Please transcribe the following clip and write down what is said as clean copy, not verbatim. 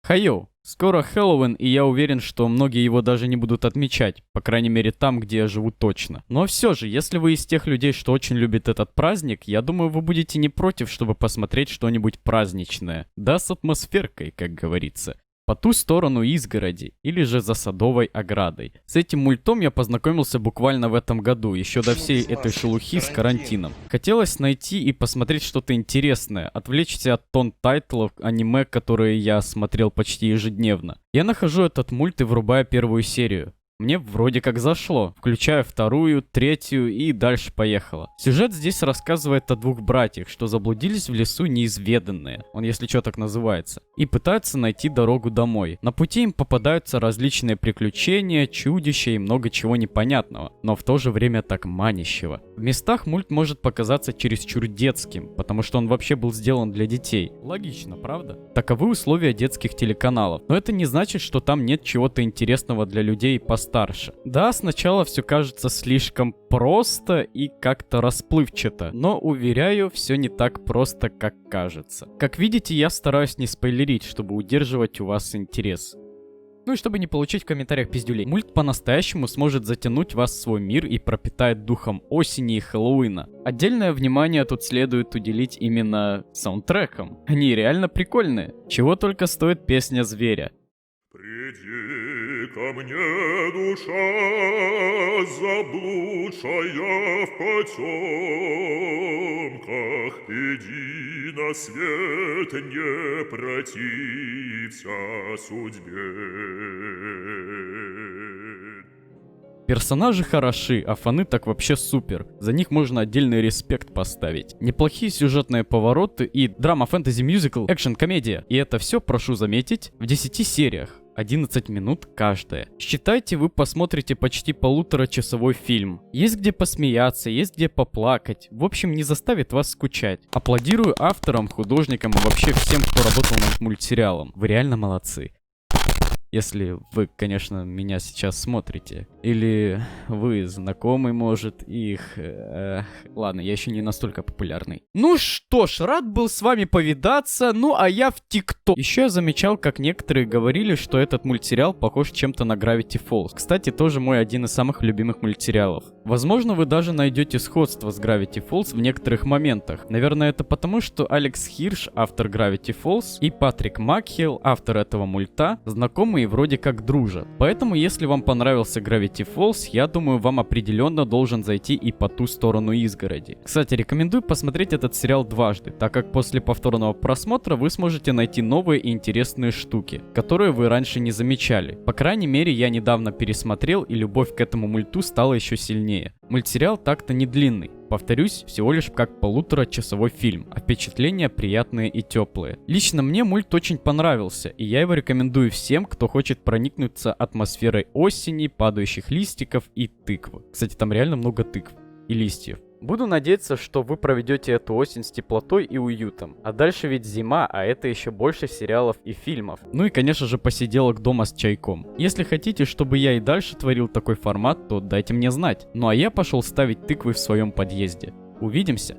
Хайо, скоро Хэллоуин, и я уверен, что многие его даже не будут отмечать, по крайней мере там, где я живу точно. Но все же, если вы из тех людей, что очень любит этот праздник, я думаю, вы будете не против, чтобы посмотреть что-нибудь праздничное. Да, с атмосферкой, как говорится. По ту сторону изгороди, или же за садовой оградой. С этим мультом я познакомился буквально в этом году, еще до всей этой шелухи с карантином. Хотелось найти и посмотреть что-то интересное, отвлечься от тон тайтлов аниме, которые я смотрел почти ежедневно. Я нахожу этот мульт и врубаю первую серию. Мне вроде как зашло, включая вторую, третью и дальше поехало. Сюжет здесь рассказывает о двух братьях, что заблудились в лесу неизведанные, он если что так называется, и пытаются найти дорогу домой. На пути им попадаются различные приключения, чудища и много чего непонятного, но в то же время так манящего. В местах мульт может показаться чересчур детским, потому что он вообще был сделан для детей. Логично, правда? Таковы условия детских телеканалов, но это не значит, что там нет чего-то интересного для людей постарше. Да, сначала все кажется слишком просто и как-то расплывчато, но, уверяю, все не так просто, как кажется. Как видите, я стараюсь не спойлерить, чтобы удерживать у вас интерес. Ну и чтобы не получить в комментариях пиздюлей. Мульт по-настоящему сможет затянуть вас в свой мир и пропитает духом осени и Хэллоуина. Отдельное внимание тут следует уделить именно саундтрекам. Они реально прикольные. Чего только стоит песня Зверя. Приди ко мне, душа, заблудшая в потемках, иди на свет, не протився судьбе. Персонажи хороши, а фаны так вообще супер. За них можно отдельный респект поставить. Неплохие сюжетные повороты и драма-фэнтези-мюзикл, экшен-комедия. И это все, прошу заметить, в 10 сериях. 11 минут каждая. Считайте, вы посмотрите почти полуторачасовой фильм. Есть где посмеяться, есть где поплакать. В общем, не заставит вас скучать. Аплодирую авторам, художникам и вообще всем, кто работал над мультсериалом. Вы реально молодцы. Если вы, конечно, меня сейчас смотрите. Или вы знакомый, может, их... Ладно, я еще не настолько популярный. Ну что ж, рад был с вами повидаться, ну а я в ТикТок. Еще я замечал, как некоторые говорили, что этот мультсериал похож чем-то на Gravity Falls. Кстати, тоже мой один из самых любимых мультсериалов. Возможно, вы даже найдете сходство с Gravity Falls в некоторых моментах. Наверное, это потому, что Алекс Хирш, автор Gravity Falls, и Патрик Макхейл, автор этого мульта, знакомы и вроде как дружат. Поэтому, если вам понравился Gravity Falls, я думаю, вам определенно должен зайти и по ту сторону изгороди. Кстати, рекомендую посмотреть этот сериал дважды, так как после повторного просмотра вы сможете найти новые и интересные штуки, которые вы раньше не замечали. По крайней мере, я недавно пересмотрел, и любовь к этому мульту стала еще сильнее. Мультсериал так-то не длинный. Повторюсь, всего лишь как полуторачасовой фильм, а впечатления приятные и теплые. Лично мне мульт очень понравился, и я его рекомендую всем, кто хочет проникнуться атмосферой осени, падающих листиков и тыквы. Кстати, там реально много тыкв и листьев. Буду надеяться, что вы проведете эту осень с теплотой и уютом. А дальше ведь зима, а это еще больше сериалов и фильмов. Ну и, конечно же, посиделок дома с чайком. Если хотите, чтобы я и дальше творил такой формат, то дайте мне знать. Ну а я пошел ставить тыквы в своем подъезде. Увидимся!